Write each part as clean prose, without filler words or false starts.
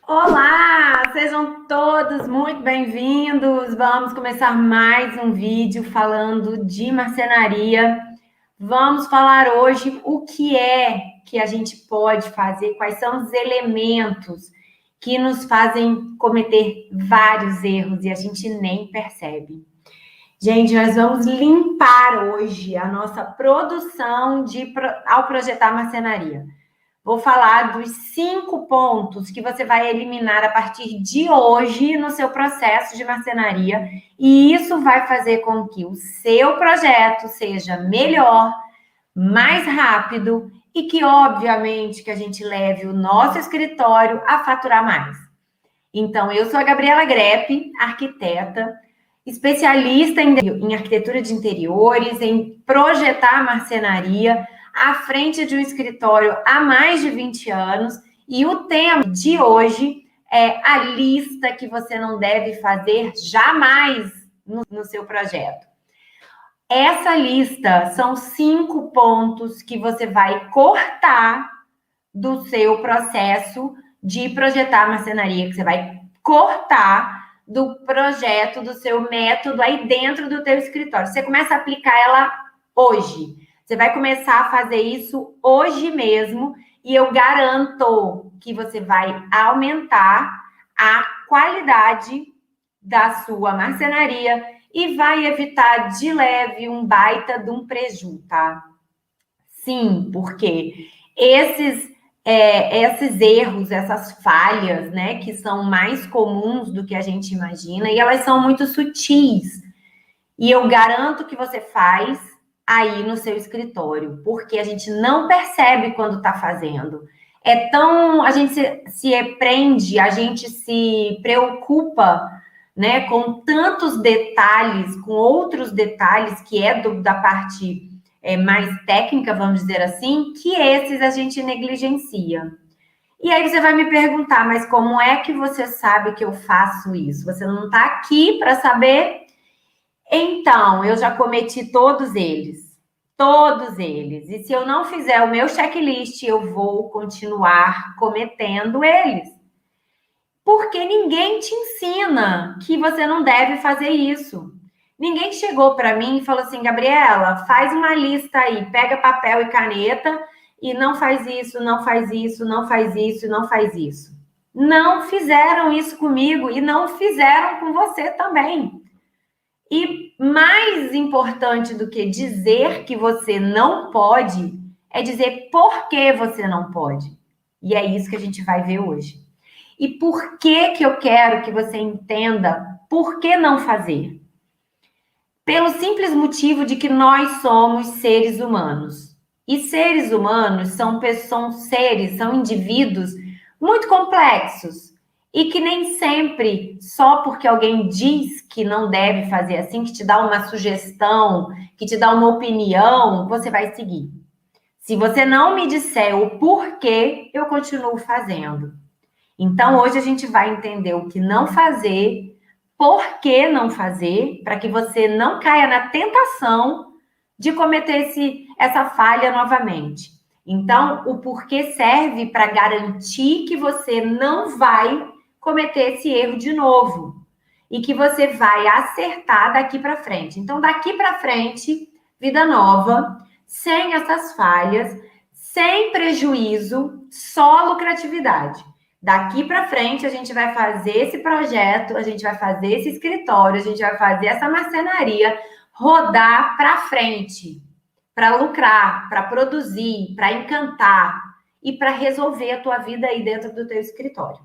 Olá, sejam todos muito bem-vindos. Vamos começar mais um vídeo falando de marcenaria. Vamos falar hoje o que é que a gente pode fazer, quais são os elementos que nos fazem cometer vários erros e a gente nem percebe. Gente, nós vamos limpar hoje a nossa produção ao projetar marcenaria. Vou falar dos 5 pontos que você vai eliminar a partir de hoje no seu processo de marcenaria, e isso vai fazer com que o seu projeto seja melhor, mais rápido e que, obviamente, que a gente leve o nosso escritório a faturar mais. Então, eu sou a Gabriela Grepp, arquiteta, especialista em arquitetura de interiores, em projetar marcenaria, à frente de um escritório há mais de 20 anos, e o tema de hoje é a lista que você não deve fazer jamais no seu projeto. Essa lista são 5 pontos que você vai cortar do seu processo de projetar marcenaria, que você vai cortar do projeto, do seu método aí dentro do teu escritório. Você começa a aplicar ela hoje. Você vai começar a fazer isso hoje mesmo e eu garanto que você vai aumentar a qualidade da sua marcenaria e vai evitar de leve um baita de um preju, tá? Sim, porque esses erros, essas falhas, né, que são mais comuns do que a gente imagina, e elas são muito sutis. E eu garanto que você faz aí no seu escritório, porque a gente não percebe quando está fazendo. A gente se prende, a gente se preocupa, né, com tantos detalhes, com outros detalhes que da parte mais técnica, vamos dizer assim, que esses a gente negligencia. E aí você vai me perguntar, mas como é que você sabe que eu faço isso? Você não está aqui para saber? Então, eu já cometi todos eles. Todos eles. E se eu não fizer o meu checklist, eu vou continuar cometendo eles. Porque ninguém te ensina que você não deve fazer isso. Ninguém chegou para mim e falou assim, Gabriela, faz uma lista aí, pega papel e caneta e não faz isso, não faz isso, não faz isso, não faz isso. Não fizeram isso comigo e não fizeram com você também. E mais importante do que dizer que você não pode, é dizer por que você não pode. E é isso que a gente vai ver hoje. E por que eu quero que você entenda por que não fazer? Pelo simples motivo de que nós somos seres humanos. E seres humanos são indivíduos muito complexos. E que nem sempre, só porque alguém diz que não deve fazer assim, que te dá uma sugestão, que te dá uma opinião, você vai seguir. Se você não me disser o porquê, eu continuo fazendo. Então, hoje a gente vai entender o que não fazer, por que não fazer, para que você não caia na tentação de cometer essa falha novamente. Então, o porquê serve para garantir que você não vai cometer esse erro de novo e que você vai acertar daqui para frente. Então, daqui para frente, vida nova, sem essas falhas, sem prejuízo, só lucratividade. Daqui para frente, a gente vai fazer esse projeto, a gente vai fazer esse escritório, a gente vai fazer essa marcenaria rodar para frente, para lucrar, para produzir, para encantar e para resolver a tua vida aí dentro do teu escritório.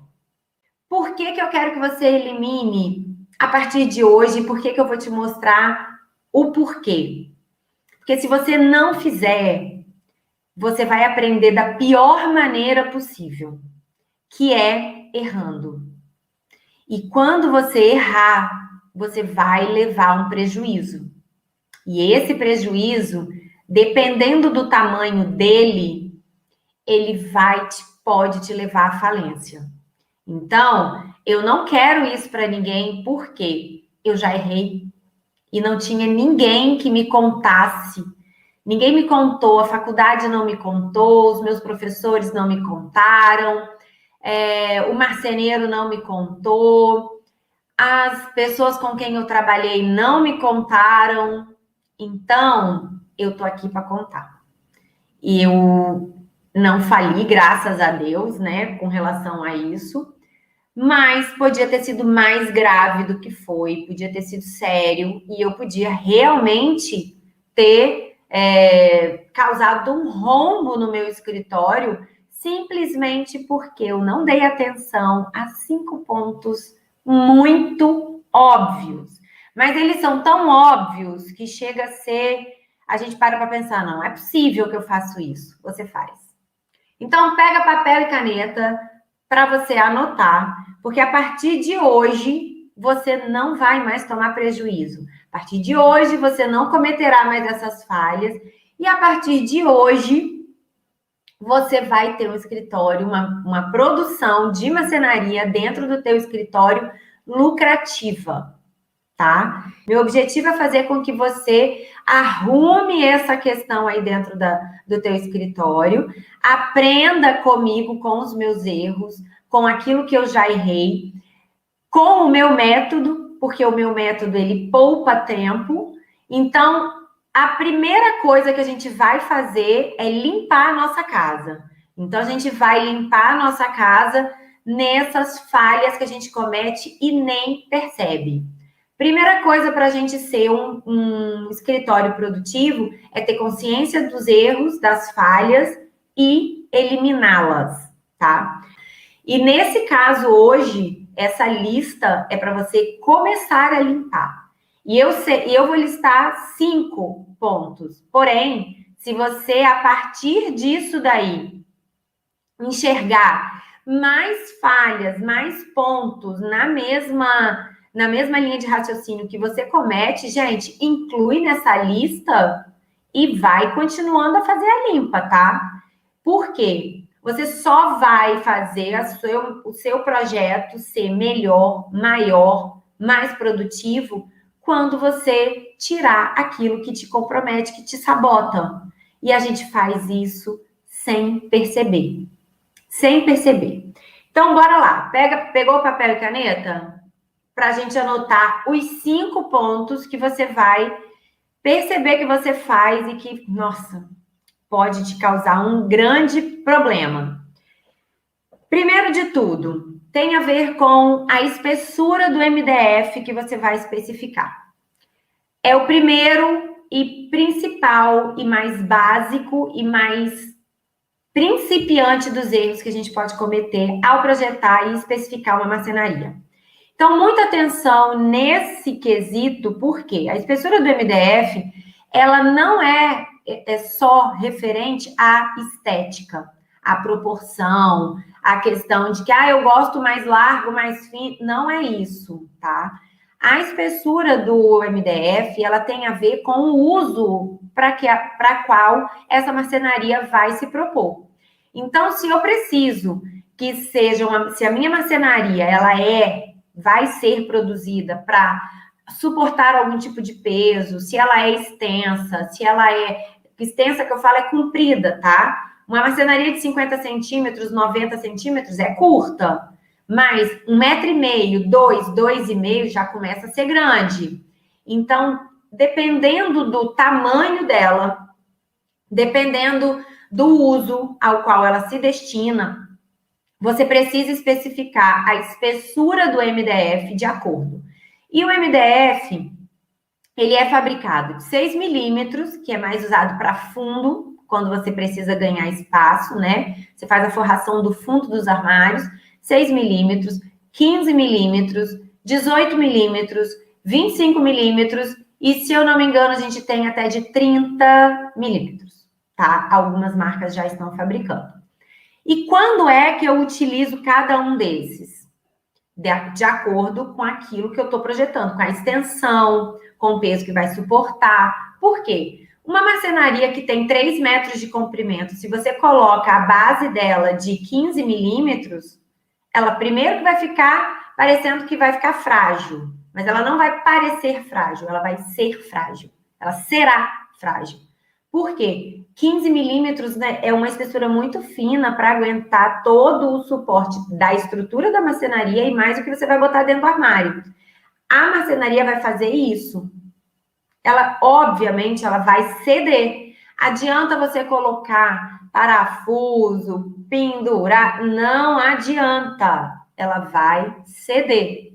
Por que eu quero que você elimine a partir de hoje? Por que eu vou te mostrar o porquê? Porque se você não fizer, você vai aprender da pior maneira possível, que é errando. E quando você errar, você vai levar um prejuízo. E esse prejuízo, dependendo do tamanho dele, ele pode te levar à falência. Então, eu não quero isso para ninguém, porque eu já errei e não tinha ninguém que me contasse. Ninguém me contou, a faculdade não me contou, os meus professores não me contaram. o marceneiro não me contou, as pessoas com quem eu trabalhei não me contaram. Então, eu tô aqui para contar. Eu não fali, graças a Deus, né, com relação a isso, mas podia ter sido mais grave do que foi, podia ter sido sério, e eu podia realmente ter causado um rombo no meu escritório, simplesmente porque eu não dei atenção a 5 pontos muito óbvios. Mas eles são tão óbvios que chega a ser... A gente para pensar, não, é possível que eu faça isso. Você faz. Então, pega papel e caneta para você anotar, porque a partir de hoje, você não vai mais tomar prejuízo. A partir de hoje, você não cometerá mais essas falhas. E a partir de hoje, você vai ter um escritório, uma produção de marcenaria dentro do teu escritório lucrativa, tá? Meu objetivo é fazer com que você arrume essa questão aí dentro do teu escritório, aprenda comigo com os meus erros, com aquilo que eu já errei, com o meu método, porque o meu método, ele poupa tempo. Então, a primeira coisa que a gente vai fazer é limpar a nossa casa. Então, a gente vai limpar a nossa casa nessas falhas que a gente comete e nem percebe. Primeira coisa para a gente ser um escritório produtivo é ter consciência dos erros, das falhas e eliminá-las, tá? E nesse caso hoje, essa lista é para você começar a limpar. E eu vou listar 5 pontos. Porém, se você, a partir disso daí, enxergar mais falhas, mais pontos na mesma linha de raciocínio que você comete, gente, inclui nessa lista e vai continuando a fazer a limpa, tá? Por quê? Você só vai fazer o seu projeto ser melhor, maior, mais produtivo quando você tirar aquilo que te compromete, que te sabota. E a gente faz isso sem perceber. Sem perceber. Então, bora lá. Pegou papel e caneta? Para a gente anotar os 5 pontos que você vai perceber que você faz e que, nossa, pode te causar um grande problema. Primeiro de tudo, tem a ver com a espessura do MDF que você vai especificar. É o primeiro e principal e mais básico e mais principiante dos erros que a gente pode cometer ao projetar e especificar uma marcenaria. Então, muita atenção nesse quesito, porque a espessura do MDF, ela não é só referente à estética, à proporção, à questão de que, eu gosto mais largo, mais fino. Não é isso, tá? A espessura do MDF, ela tem a ver com o uso para qual essa marcenaria vai se propor. Então, se eu preciso que seja se a minha marcenaria, vai ser produzida para suportar algum tipo de peso, se ela é extensa, extensa que eu falo é comprida, tá? Uma marcenaria de 50 centímetros, 90 centímetros é curta, mas 1,5 metro, 2,5 já começa a ser grande. Então, dependendo do tamanho dela, dependendo do uso ao qual ela se destina, você precisa especificar a espessura do MDF de acordo. E o MDF, ele é fabricado de 6 milímetros, que é mais usado para fundo, quando você precisa ganhar espaço, né? Você faz a forração do fundo dos armários, 6 milímetros, 15 milímetros, 18 milímetros, 25 milímetros, e se eu não me engano, a gente tem até de 30 milímetros, tá? Algumas marcas já estão fabricando. E quando é que eu utilizo cada um desses? De acordo com aquilo que eu estou projetando, com a extensão, com o peso que vai suportar. Por quê? Uma marcenaria que tem 3 metros de comprimento, se você coloca a base dela de 15 milímetros, ela primeiro que vai ficar parecendo que vai ficar frágil, mas ela não vai parecer frágil, ela vai ser frágil. Ela será frágil. Por quê? 15 milímetros, né, é uma espessura muito fina para aguentar todo o suporte da estrutura da marcenaria e mais o que você vai botar dentro do armário. A marcenaria vai fazer isso. Ela, obviamente, ela vai ceder. Adianta você colocar parafuso, pendurar? Não adianta. Ela vai ceder.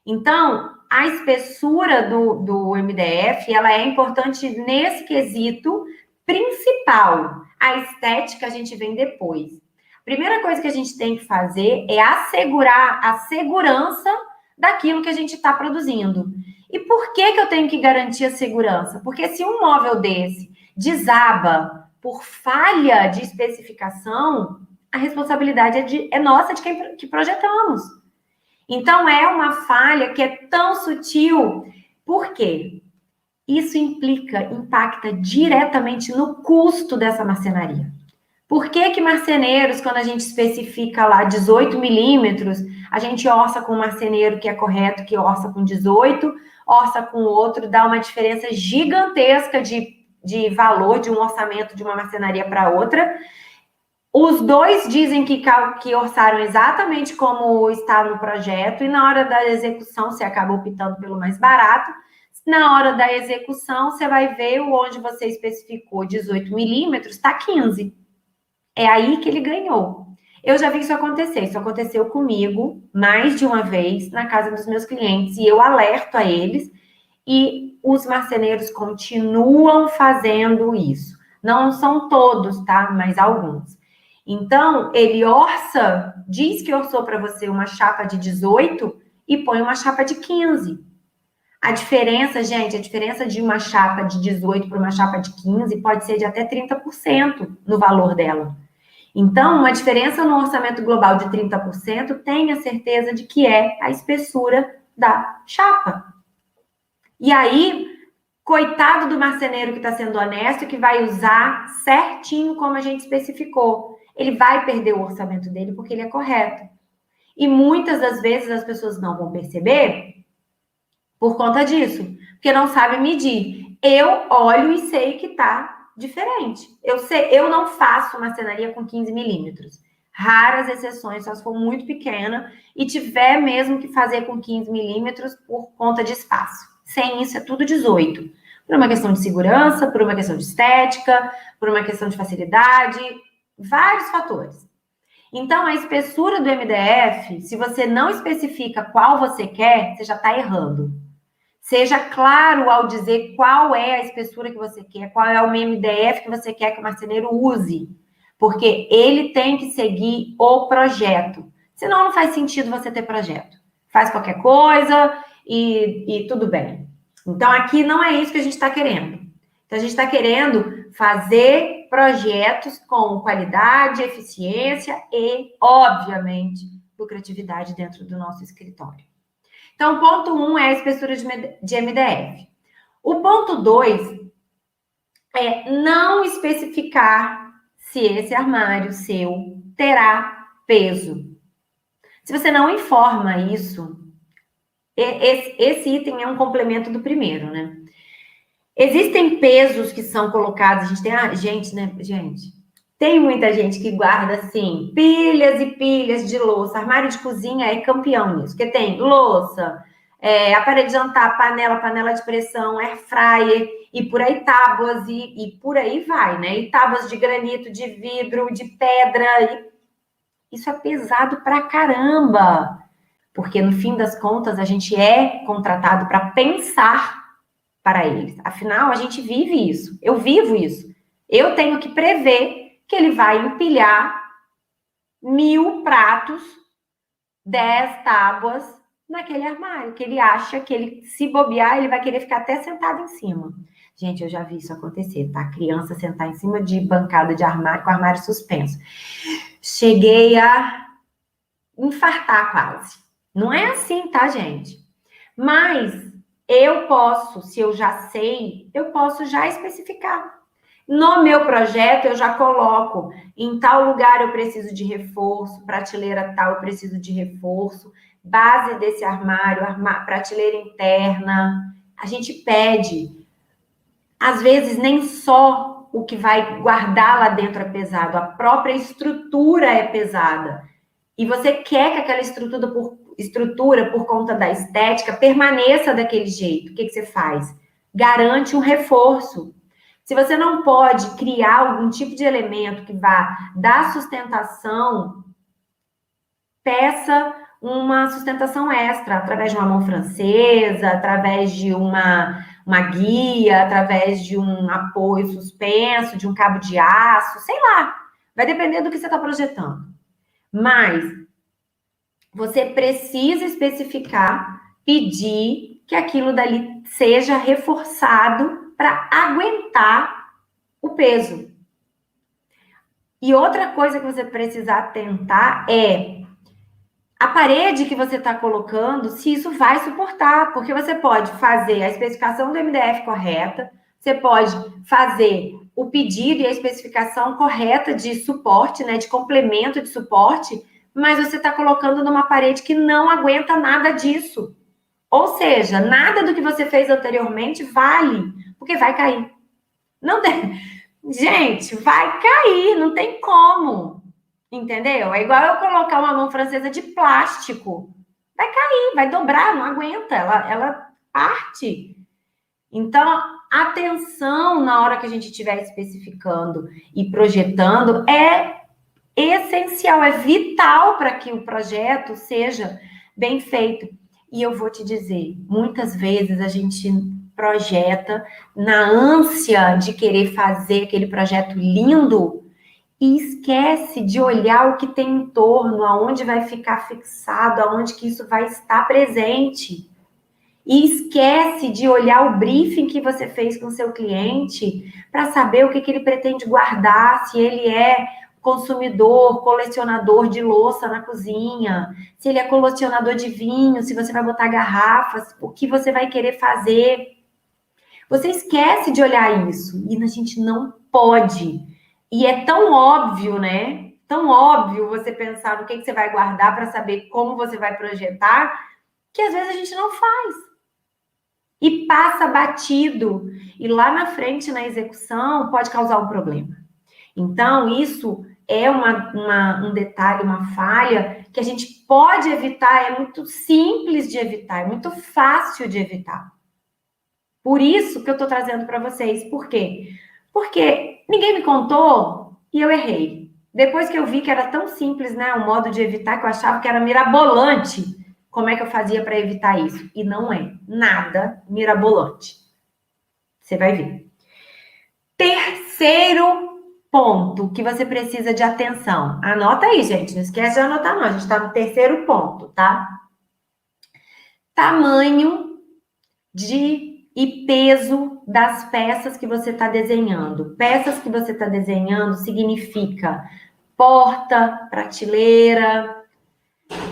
Então, a espessura do MDF, ela é importante nesse quesito principal. A estética a gente vem depois. Primeira coisa que a gente tem que fazer é assegurar a segurança daquilo que a gente está produzindo. E por que eu tenho que garantir a segurança? Porque se um móvel desse desaba por falha de especificação, a responsabilidade é nossa de quem que projetamos. Então, é uma falha que é tão sutil. Por quê? Isso impacta diretamente no custo dessa marcenaria. Por que marceneiros, quando a gente especifica lá 18 milímetros, a gente orça com um marceneiro que é correto, que orça com 18, orça com outro, dá uma diferença gigantesca de valor de um orçamento de uma marcenaria para outra. Os dois dizem que orçaram exatamente como está no projeto, e na hora da execução você acaba optando pelo mais barato. Na hora da execução, você vai ver onde você especificou 18 milímetros, está 15. É aí que ele ganhou. Eu já vi isso acontecer. Isso aconteceu comigo mais de uma vez na casa dos meus clientes, e eu alerto a eles, e os marceneiros continuam fazendo isso. Não são todos, tá? Mas alguns. Então, ele orça, diz que orçou para você uma chapa de 18 e põe uma chapa de 15. A diferença, gente, a diferença de uma chapa de 18 para uma chapa de 15 pode ser de até 30% no valor dela. Então, uma diferença no orçamento global de 30%, tenha certeza de que é a espessura da chapa. E aí, coitado do marceneiro que está sendo honesto, que vai usar certinho como a gente especificou. Ele vai perder o orçamento dele porque ele é correto. E muitas das vezes as pessoas não vão perceber por conta disso, porque não sabem medir. Eu olho e sei que está diferente. Eu não faço marcenaria com 15 milímetros. Raras exceções, só se for muito pequena e tiver mesmo que fazer com 15 milímetros por conta de espaço. Sem isso, é tudo 18. Por uma questão de segurança, por uma questão de estética, por uma questão de facilidade, vários fatores. Então, a espessura do MDF, se você não especifica qual você quer, você já está errando. Seja claro ao dizer qual é a espessura que você quer, qual é o MDF que você quer que o marceneiro use. Porque ele tem que seguir o projeto. Senão, não faz sentido você ter projeto. Faz qualquer coisa e tudo bem. Então, aqui não é isso que a gente está querendo. Então, a gente está querendo fazer projetos com qualidade, eficiência e, obviamente, lucratividade dentro do nosso escritório. Então, o ponto 1 é a espessura de MDF. O ponto 2 é não especificar se esse armário seu terá peso. Se você não informa isso, esse item é um complemento do primeiro, né? Existem pesos que são colocados, a gente tem, gente, né, gente? Tem muita gente que guarda, assim, pilhas e pilhas de louça. Armário de cozinha é campeão nisso, porque tem louça, aparelho de jantar, panela de pressão, air fryer, e por aí tábuas, e por aí vai, né? E tábuas de granito, de vidro, de pedra. Isso é pesado pra caramba, porque no fim das contas a gente é contratado para pensar para eles. Afinal, a gente vive isso. Eu vivo isso. Eu tenho que prever que ele vai empilhar 1000 pratos, 10 tábuas naquele armário, que ele acha que ele, se bobear, ele vai querer ficar até sentado em cima. Gente, eu já vi isso acontecer, tá? A criança sentar em cima de bancada de armário com armário suspenso. Cheguei a infartar quase. Não é assim, tá, gente? Mas eu posso, se eu já sei, eu posso já especificar. No meu projeto, eu já coloco, em tal lugar eu preciso de reforço, prateleira tal eu preciso de reforço, base desse armário, prateleira interna. A gente pede. Às vezes, nem só o que vai guardar lá dentro é pesado, a própria estrutura é pesada. E você quer que aquela estrutura, por conta da estética, permaneça daquele jeito. O que você faz? Garante um reforço. Se você não pode criar algum tipo de elemento que vá dar sustentação, peça uma sustentação extra, através de uma mão francesa, através de uma guia, através de um apoio suspenso, de um cabo de aço, sei lá. Vai depender do que você está projetando. Mas você precisa especificar, pedir que aquilo dali seja reforçado para aguentar o peso. E outra coisa que você precisa atentar é a parede que você está colocando, se isso vai suportar, porque você pode fazer a especificação do MDF correta, você pode fazer o pedido e a especificação correta de suporte, né, de complemento de suporte, mas você está colocando numa parede que não aguenta nada disso. Ou seja, nada do que você fez anteriormente vale, porque vai cair. Não tem... Gente, vai cair, não tem como. Entendeu? É igual eu colocar uma mão francesa de plástico. Vai cair, vai dobrar, não aguenta, ela parte. Então, atenção na hora que a gente estiver especificando e projetando é essencial, é vital para que o projeto seja bem feito. E eu vou te dizer, muitas vezes a gente projeta na ânsia de querer fazer aquele projeto lindo e esquece de olhar o que tem em torno, aonde vai ficar fixado, aonde que isso vai estar presente. E esquece de olhar o briefing que você fez com o seu cliente para saber o que ele pretende guardar, se ele é consumidor, colecionador de louça na cozinha, se ele é colecionador de vinho, se você vai botar garrafas, o que você vai querer fazer. Você esquece de olhar isso e a gente não pode. E é tão óbvio, né? Tão óbvio você pensar no que você vai guardar para saber como você vai projetar, que às vezes a gente não faz. E passa batido. E lá na frente, na execução, pode causar um problema. Então, isso é um detalhe, uma falha que a gente pode evitar, é muito simples de evitar, é muito fácil de evitar. Por isso que eu estou trazendo para vocês. Por quê? Porque ninguém me contou e eu errei. Depois que eu vi que era tão simples, né, o modo de evitar, que eu achava que era mirabolante, como é que eu fazia para evitar isso? E não é nada mirabolante. Você vai ver. Terceiro ponto que você precisa de atenção. Anota aí, gente. Não esquece de anotar, não. A gente está no terceiro ponto, tá? Tamanho e peso das peças que você está desenhando. Peças que você está desenhando significa porta, prateleira.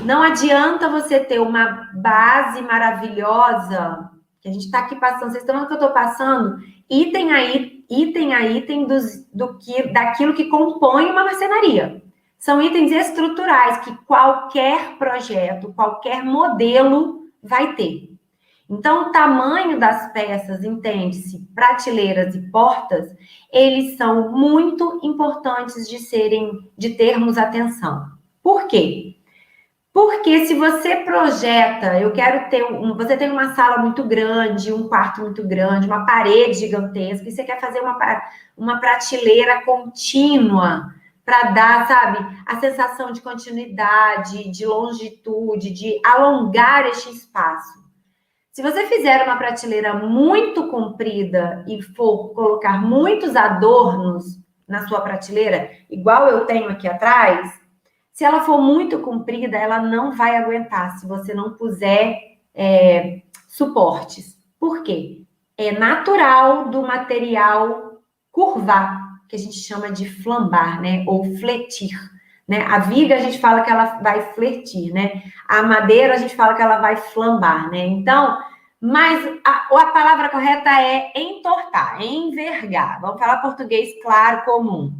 Não adianta você ter uma base maravilhosa, que a gente está aqui passando, vocês estão vendo que eu estou passando, item a item daquilo que compõe uma marcenaria. São itens estruturais que qualquer projeto, qualquer modelo vai ter. Então, o tamanho das peças, entende-se, prateleiras e portas, eles são muito importantes de termos atenção. Por quê? Porque se você projeta, você tem uma sala muito grande, um quarto muito grande, uma parede gigantesca, e você quer fazer uma prateleira contínua para dar, sabe, a sensação de continuidade, de longitude, de alongar este espaço. Se você fizer uma prateleira muito comprida e for colocar muitos adornos na sua prateleira, igual eu tenho aqui atrás, se ela for muito comprida, ela não vai aguentar se você não puser suportes. Por quê? É natural do material curvar, que a gente chama de flambar, né? Ou fletir. Né? A viga a gente fala que ela vai fletir, né? A madeira a gente fala que ela vai flambar, né? Então, mas a palavra correta é entortar, envergar. Vamos falar português claro, comum.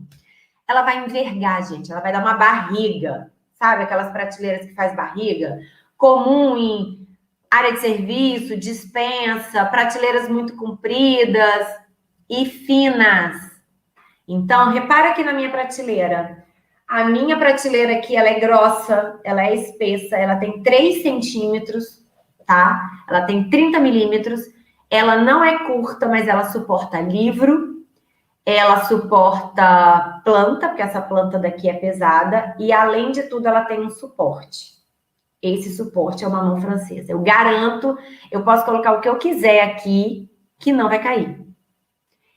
Ela vai envergar, gente. Ela vai dar uma barriga. Sabe aquelas prateleiras que faz barriga? Comum em área de serviço, despensa, prateleiras muito compridas e finas. Então, repara aqui na minha prateleira. A minha prateleira aqui, ela é grossa, ela é espessa, ela tem 3 centímetros, tá? Ela tem 30 milímetros. Ela não é curta, mas ela suporta livro, ela suporta planta, porque essa planta daqui é pesada, e além de tudo, ela tem um suporte. Esse suporte é uma mão francesa. Eu garanto, eu posso colocar o que eu quiser aqui, que não vai cair.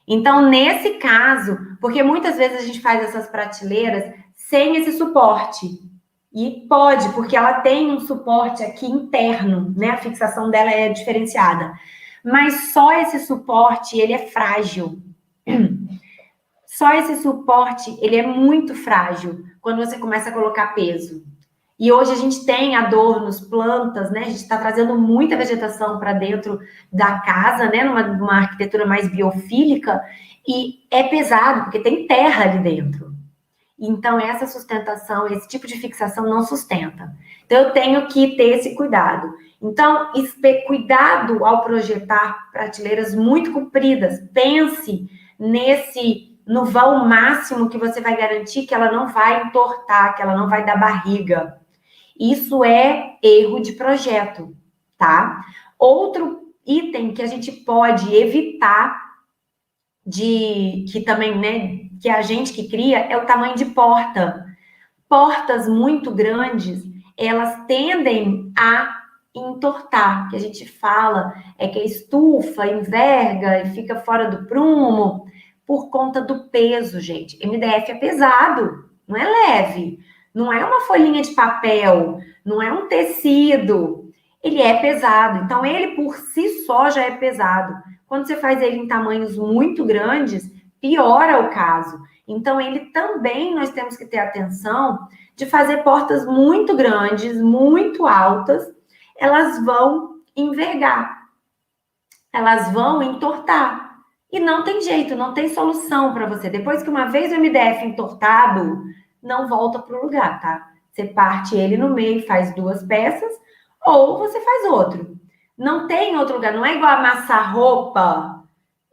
Então, nesse caso, porque muitas vezes a gente faz essas prateleiras sem esse suporte. E pode, porque ela tem um suporte aqui interno, né? A fixação dela é diferenciada. Mas só esse suporte, ele é frágil. Só esse suporte, ele é muito frágil quando você começa a colocar peso. E hoje a gente tem adornos, plantas, né? A gente está trazendo muita vegetação para dentro da casa, né? Numa arquitetura mais biofílica. E é pesado, porque tem terra ali dentro. Então, essa sustentação, esse tipo de fixação não sustenta. Então, eu tenho que ter esse cuidado. Então, cuidado ao projetar prateleiras muito compridas. Pense no vão máximo que você vai garantir que ela não vai entortar, que ela não vai dar barriga. Isso é erro de projeto, tá? Outro item que a gente pode evitar que também, né, que a gente que cria é o tamanho de porta. Portas muito grandes, elas tendem a entortar, que a gente fala é que a estufa enverga e fica fora do prumo por conta do peso, gente. MDF é pesado, não é leve. Não é uma folhinha de papel, não é um tecido. Ele é pesado. Então, ele por si só já é pesado. Quando você faz ele em tamanhos muito grandes, piora o caso. Então, ele também nós temos que ter atenção de fazer portas muito grandes, muito altas, elas vão envergar, elas vão entortar. E não tem jeito, não tem solução para você. Depois que uma vez o MDF entortado, não volta para o lugar, tá? Você parte ele no meio, faz 2 peças, ou você faz outro. Não tem outro lugar, não é igual amassar roupa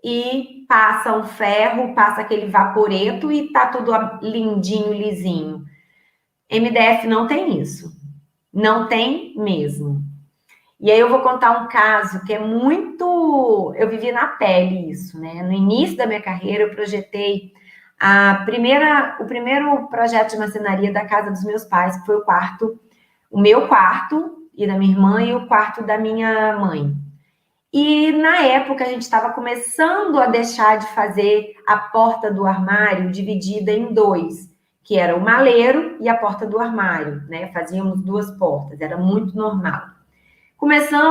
e passa um ferro, passa aquele vaporeto e tá tudo lindinho, lisinho. MDF não tem isso. Não tem mesmo. E aí eu vou contar um caso que é muito... Eu vivi na pele isso, né? No início da minha carreira, eu projetei o primeiro projeto de marcenaria da casa dos meus pais, que foi o meu quarto e da minha irmã e o quarto da minha mãe. E na época a gente estava começando a deixar de fazer a porta do armário dividida em 2, que era o maleiro e a porta do armário, né? Fazíamos 2 portas, era muito normal.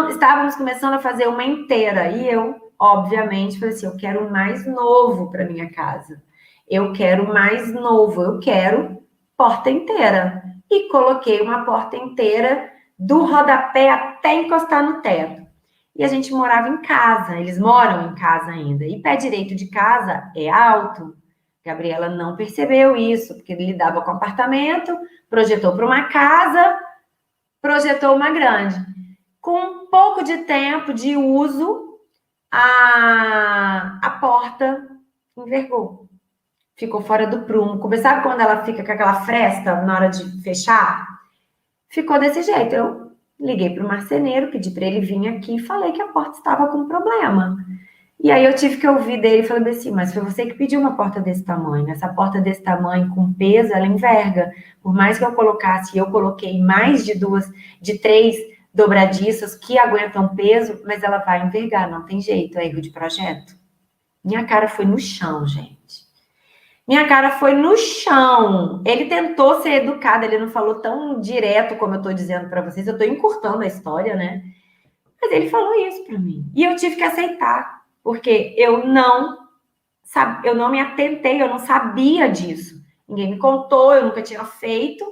Estávamos começando a fazer uma inteira e eu, obviamente, falei assim, eu quero mais novo para minha casa. Eu quero mais novo, eu quero porta inteira. E coloquei uma porta inteira do rodapé até encostar no teto. E a gente morava em casa, eles moram em casa ainda. E pé direito de casa é alto. Gabriela não percebeu isso, porque ele lidava com apartamento, projetou para uma casa, projetou uma grande. Com um pouco de tempo de uso, a porta envergou. Ficou fora do prumo. Sabe quando ela fica com aquela fresta na hora de fechar? Ficou desse jeito. Eu liguei para o marceneiro, pedi para ele vir aqui e falei que a porta estava com problema. E aí eu tive que ouvir dele e falei assim, mas foi você que pediu uma porta desse tamanho. Essa porta desse tamanho, com peso, ela enverga. Por mais que eu colocasse, eu coloquei mais de 3 dobradiças que aguentam peso, mas ela vai envergar, não tem jeito, é erro de projeto. Minha cara foi no chão, gente. Minha cara foi no chão. Ele tentou ser educado, ele não falou tão direto como eu tô dizendo para vocês, eu tô encurtando a história, né? Mas ele falou isso para mim. E eu tive que aceitar, porque eu não me atentei, eu não sabia disso. Ninguém me contou, eu nunca tinha feito.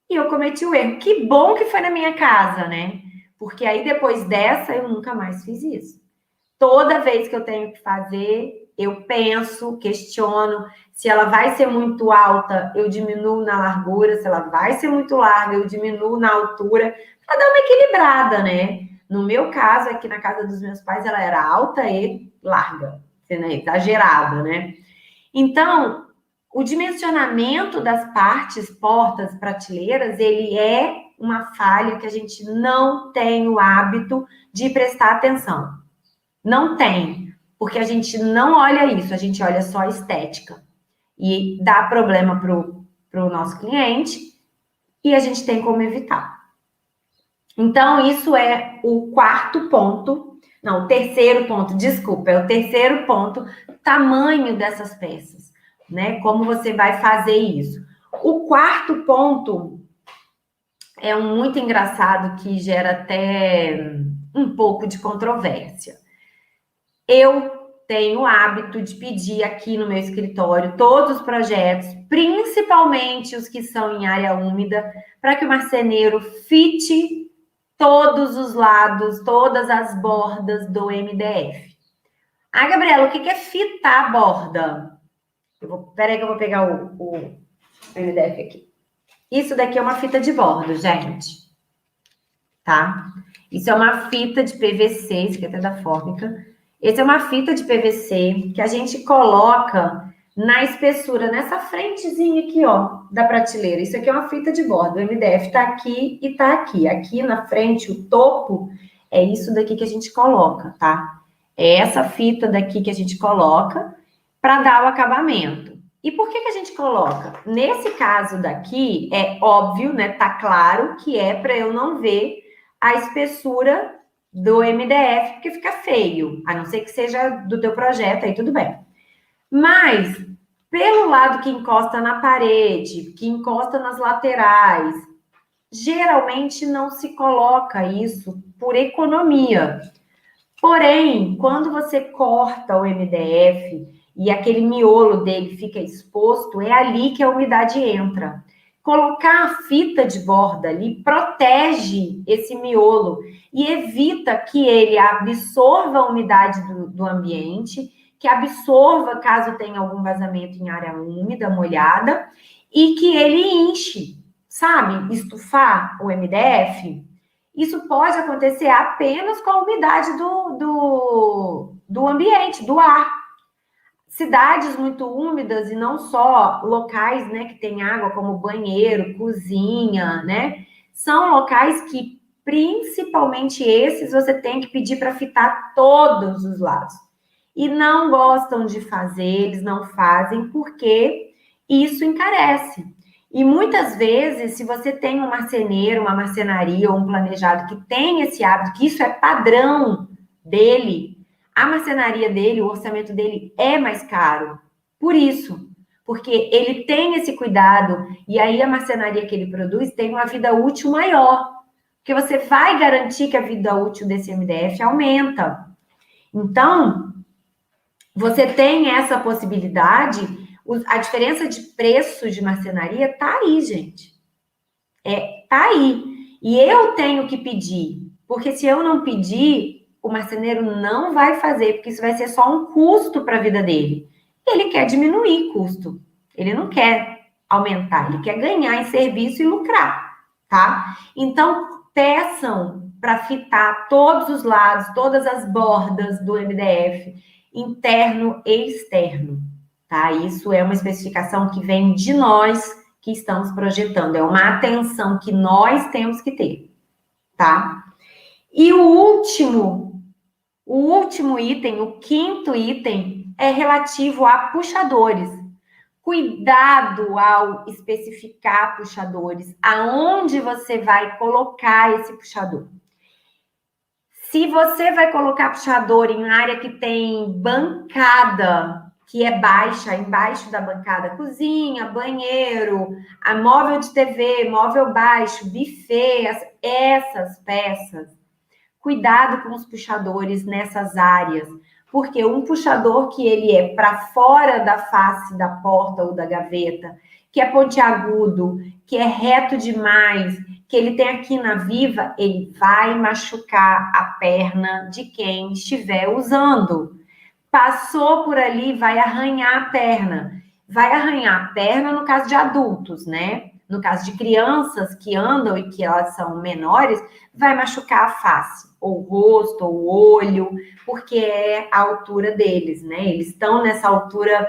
E eu cometi o erro. Que bom que foi na minha casa, né? Porque aí depois dessa eu nunca mais fiz isso. Toda vez que eu tenho que fazer, eu penso, questiono. Se ela vai ser muito alta, eu diminuo na largura. Se ela vai ser muito larga, eu diminuo na altura. Para dar uma equilibrada, né? No meu caso, aqui na casa dos meus pais, ela era alta e larga. Né? Exagerada, né? Então, o dimensionamento das partes, portas, prateleiras, ele é uma falha que a gente não tem o hábito de prestar atenção. Não tem, porque a gente não olha isso, a gente olha só a estética. E dá problema para o nosso cliente e a gente tem como evitar. Então, isso é o quarto ponto. Não, o terceiro ponto, desculpa, é o terceiro ponto, tamanho dessas peças, né? Como você vai fazer isso. O quarto ponto é um muito engraçado que gera até um pouco de controvérsia. Eu tenho o hábito de pedir aqui no meu escritório todos os projetos, principalmente os que são em área úmida, para que o marceneiro fite todos os lados, todas as bordas do MDF. Ah, Gabriela, o que é fitar a borda? Peraí que eu vou pegar o MDF aqui. Isso daqui é uma fita de bordo, gente. Tá? Isso é uma fita de PVC, isso aqui é até da Fórmica. Essa é uma fita de PVC que a gente coloca na espessura, nessa frentezinha aqui, ó, da prateleira. Isso aqui é uma fita de bordo. O MDF tá aqui e tá aqui. Aqui na frente, o topo, é isso daqui que a gente coloca, tá? É essa fita daqui que a gente coloca para dar o acabamento. E por que a gente coloca? Nesse caso daqui, é óbvio, né? Tá claro que é para eu não ver a espessura do MDF, porque fica feio, a não ser que seja do teu projeto, aí tudo bem. Mas, pelo lado que encosta na parede, que encosta nas laterais, geralmente não se coloca isso por economia. Porém, quando você corta o MDF e aquele miolo dele fica exposto, é ali que a umidade entra. Colocar a fita de borda ali protege esse miolo e evita que ele absorva a umidade do ambiente, que absorva caso tenha algum vazamento em área úmida, molhada, e que ele inche, sabe? Estufar o MDF. Isso pode acontecer apenas com a umidade do ambiente, do ar. Cidades muito úmidas e não só locais, né, que tem água, como banheiro, cozinha, né, são locais que, principalmente esses, você tem que pedir para fitar todos os lados. E não gostam de fazer, eles não fazem, porque isso encarece. E muitas vezes, se você tem um marceneiro, uma marcenaria ou um planejado que tem esse hábito, que isso é padrão dele, a marcenaria dele, o orçamento dele é mais caro. Por isso, porque ele tem esse cuidado e aí a marcenaria que ele produz tem uma vida útil maior. Porque você vai garantir que a vida útil desse MDF aumenta. Então, você tem essa possibilidade, a diferença de preço de marcenaria tá aí, gente. Tá aí. E eu tenho que pedir, porque se eu não pedir, o marceneiro não vai fazer, porque isso vai ser só um custo para a vida dele. Ele quer diminuir custo. Ele não quer aumentar, ele quer ganhar em serviço e lucrar, tá? Então, peçam para fitar todos os lados, todas as bordas do MDF, interno e externo, tá? Isso é uma especificação que vem de nós que estamos projetando, é uma atenção que nós temos que ter, tá? E o último item, o quinto item, é relativo a puxadores. Cuidado ao especificar puxadores, aonde você vai colocar esse puxador. Se você vai colocar puxador em área que tem bancada, que é baixa, embaixo da bancada, cozinha, banheiro, a móvel de TV, móvel baixo, buffet, essas peças, cuidado com os puxadores nessas áreas, porque um puxador que ele é para fora da face da porta ou da gaveta, que é pontiagudo, que é reto demais, que ele tem aqui na viva, ele vai machucar a perna de quem estiver usando. Passou por ali, vai arranhar a perna. Vai arranhar a perna no caso de adultos, né? No caso de crianças que andam e que elas são menores, vai machucar a face, ou o rosto, ou o olho, porque é a altura deles, né? Eles estão nessa altura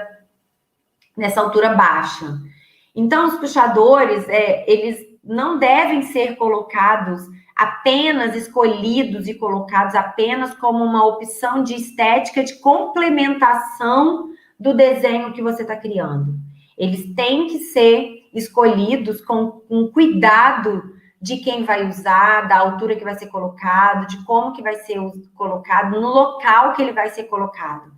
nessa altura baixa. Então, os puxadores, eles não devem ser colocados apenas escolhidos e colocados apenas como uma opção de estética de complementação do desenho que você está criando. Eles têm que ser escolhidos com cuidado de quem vai usar, da altura que vai ser colocado, de como que vai ser colocado, no local que ele vai ser colocado.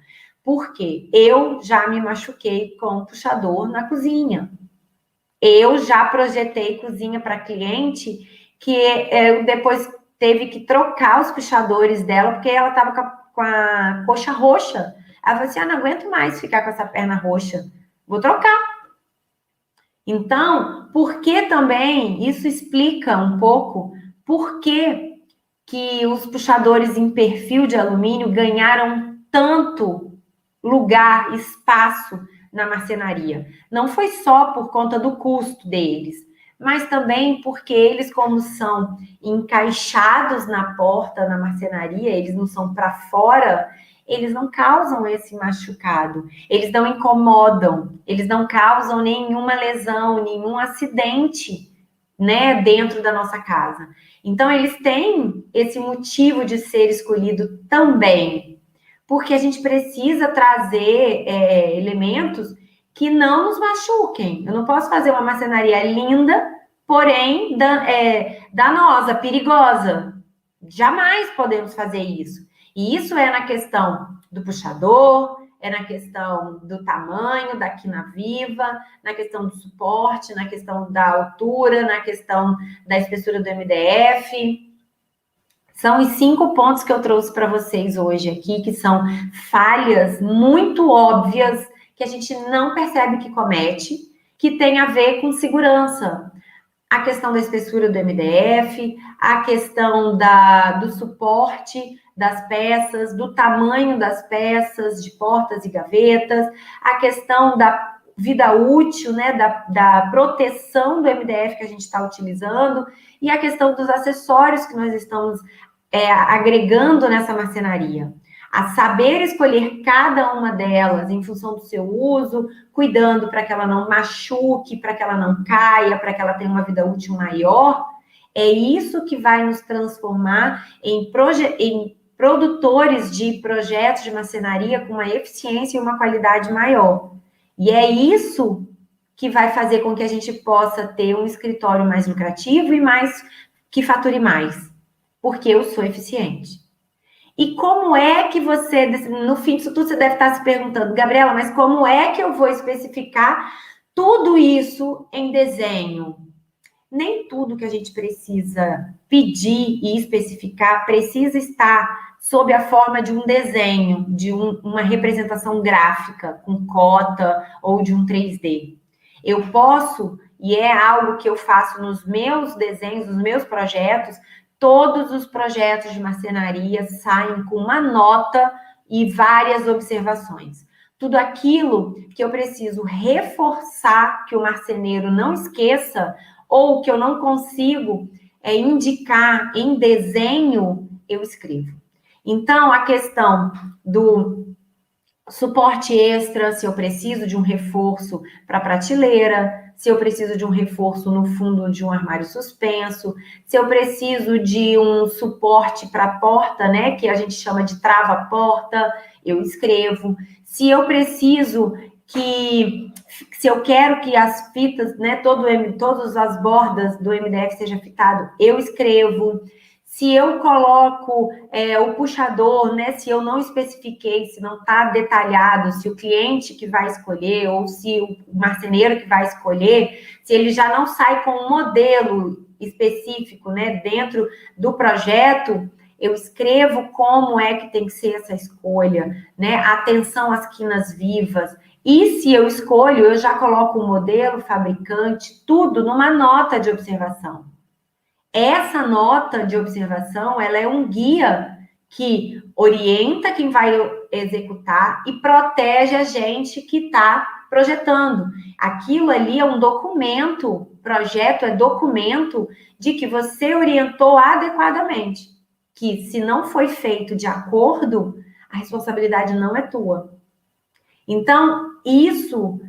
Porque eu já me machuquei com o puxador na cozinha. Eu já projetei cozinha para cliente que depois teve que trocar os puxadores dela, porque ela estava com a coxa roxa. Ela falou assim, não aguento mais ficar com essa perna roxa, vou trocar. Então, por que também, isso explica um pouco, por que os puxadores em perfil de alumínio ganharam tanto lugar, espaço na marcenaria. Não foi só por conta do custo deles, mas também porque eles, como são encaixados na porta, na marcenaria, eles não são para fora, eles não causam esse machucado, eles não incomodam, eles não causam nenhuma lesão, nenhum acidente, né, dentro da nossa casa. Então, eles têm esse motivo de ser escolhido também, porque a gente precisa trazer elementos que não nos machuquem. Eu não posso fazer uma marcenaria linda, porém danosa, perigosa. Jamais podemos fazer isso. E isso é na questão do puxador, é na questão do tamanho da quina viva, na questão do suporte, na questão da altura, na questão da espessura do MDF. São os 5 pontos que eu trouxe para vocês hoje aqui, que são falhas muito óbvias que a gente não percebe que comete, que tem a ver com segurança. A questão da espessura do MDF, a questão do suporte das peças, do tamanho das peças, de portas e gavetas, a questão da vida útil, né, da proteção do MDF que a gente está utilizando, e a questão dos acessórios que nós estamos agregando nessa marcenaria. A saber escolher cada uma delas em função do seu uso, cuidando para que ela não machuque, para que ela não caia, para que ela tenha uma vida útil maior, é isso que vai nos transformar em produtores de projetos de marcenaria com uma eficiência e uma qualidade maior. E é isso que vai fazer com que a gente possa ter um escritório mais lucrativo e que fature mais, porque eu sou eficiente. E como é que você, no fim disso tudo, você deve estar se perguntando, Gabriela, mas como é que eu vou especificar tudo isso em desenho? Nem tudo que a gente precisa pedir e especificar precisa estar sob a forma de um desenho, de uma representação gráfica, com cota ou de um 3D. Eu posso, e é algo que eu faço nos meus desenhos, nos meus projetos, todos os projetos de marcenaria saem com uma nota e várias observações. Tudo aquilo que eu preciso reforçar, que o marceneiro não esqueça, ou que eu não consigo indicar em desenho, eu escrevo. Então, a questão do suporte extra, se eu preciso de um reforço para prateleira, se eu preciso de um reforço no fundo de um armário suspenso, se eu preciso de um suporte para a porta, né, que a gente chama de trava-porta, eu escrevo. Se eu preciso se eu quero que as fitas, né, todas as bordas do MDF seja fitado, eu escrevo. Se eu coloco o puxador, né, se eu não especifiquei, se não está detalhado, se o cliente que vai escolher, ou se o marceneiro que vai escolher, se ele já não sai com um modelo específico, né, dentro do projeto, eu escrevo como é que tem que ser essa escolha, né, atenção às quinas vivas. E se eu escolho, eu já coloco o modelo, fabricante, tudo numa nota de observação. Essa nota de observação, ela é um guia que orienta quem vai executar e protege a gente que está projetando. Aquilo ali é um documento, projeto é documento de que você orientou adequadamente. Que se não foi feito de acordo, a responsabilidade não é tua. Então, isso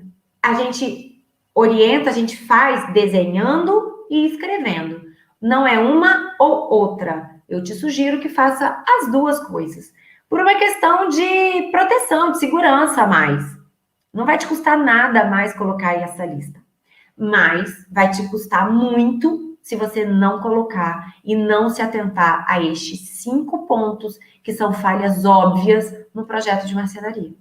a gente orienta, a gente faz desenhando e escrevendo. Não é uma ou outra. Eu te sugiro que faça as duas coisas. Por uma questão de proteção, de segurança a mais. Não vai te custar nada a mais colocar aí essa lista. Mas vai te custar muito se você não colocar e não se atentar a estes 5 pontos que são falhas óbvias no projeto de marcenaria.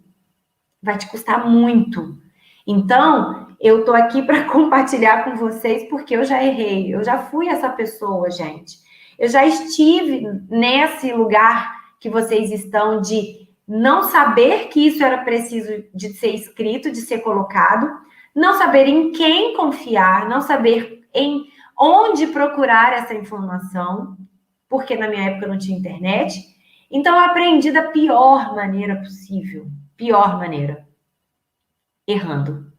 Vai te custar muito. Então, eu tô aqui para compartilhar com vocês porque eu já errei, eu já fui essa pessoa, gente. Eu já estive nesse lugar que vocês estão de não saber que isso era preciso de ser escrito, de ser colocado, não saber em quem confiar, não saber em onde procurar essa informação, porque na minha época não tinha internet. Então, eu aprendi da pior maneira possível. Pior maneira. Errando.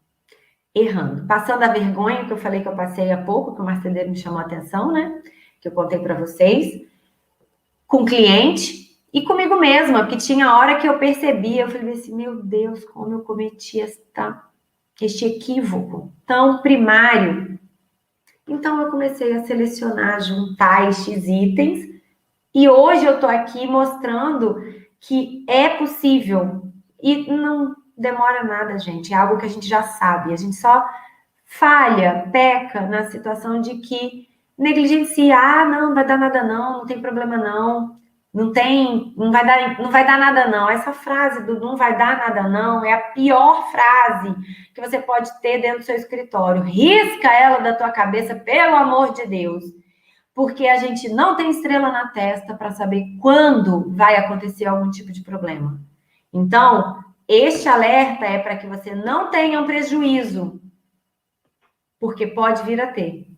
Passando a vergonha que eu falei que eu passei há pouco, que o marceneiro me chamou a atenção, né? Que eu contei para vocês. Com o cliente e comigo mesma, porque tinha hora que eu percebia, eu falei assim, meu Deus, como eu cometi este equívoco tão primário. Então, eu comecei a selecionar, juntar estes itens, e hoje eu tô aqui mostrando que é possível, e não demora nada, gente, é algo que a gente já sabe, a gente só falha, peca na situação de que negligencia, não vai dar nada não tem problema não vai dar nada não. Essa frase do não vai dar nada não é a pior frase que você pode ter dentro do seu escritório. Risca ela da tua cabeça, pelo amor de Deus. Porque a gente não tem estrela na testa para saber quando vai acontecer algum tipo de problema. Então, este alerta é para que você não tenha um prejuízo, porque pode vir a ter.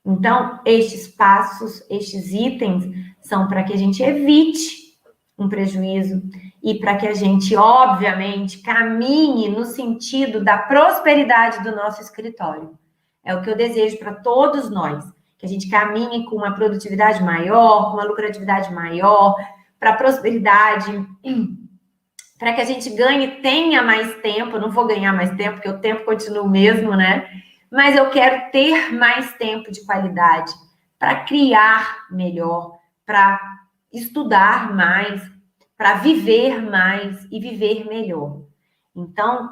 Então, estes passos, estes itens, são para que a gente evite um prejuízo e para que a gente, obviamente, caminhe no sentido da prosperidade do nosso escritório. É o que eu desejo para todos nós, que a gente caminhe com uma produtividade maior, com uma lucratividade maior, para a prosperidade, para que a gente ganhe, tenha mais tempo. Eu não vou ganhar mais tempo, porque o tempo continua o mesmo, né? Mas eu quero ter mais tempo de qualidade para criar melhor, para estudar mais, para viver mais e viver melhor. Então,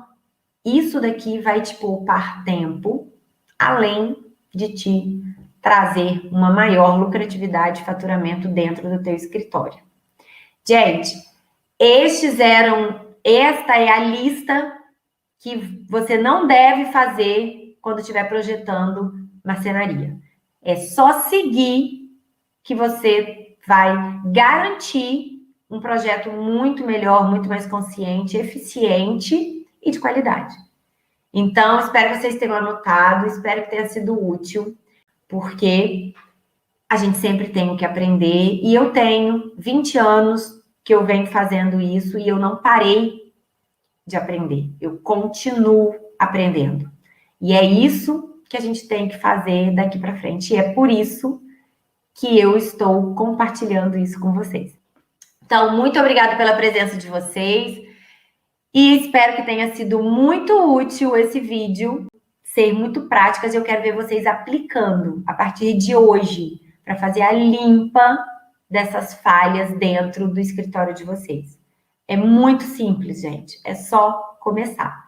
isso daqui vai te poupar tempo, além de te trazer uma maior lucratividade e faturamento dentro do teu escritório. Gente, esta é a lista que você não deve fazer quando estiver projetando marcenaria. É só seguir que você vai garantir um projeto muito melhor, muito mais consciente, eficiente e de qualidade. Então, espero que vocês tenham anotado, espero que tenha sido útil, porque a gente sempre tem o que aprender, e eu tenho 20 anos que eu venho fazendo isso e eu não parei de aprender, eu continuo aprendendo. E é isso que a gente tem que fazer daqui para frente, e é por isso que eu estou compartilhando isso com vocês. Então, muito obrigada pela presença de vocês, e espero que tenha sido muito útil esse vídeo, ser muito práticas, e eu quero ver vocês aplicando a partir de hoje, para fazer a limpa dessas falhas dentro do escritório de vocês. É muito simples, gente, é só começar.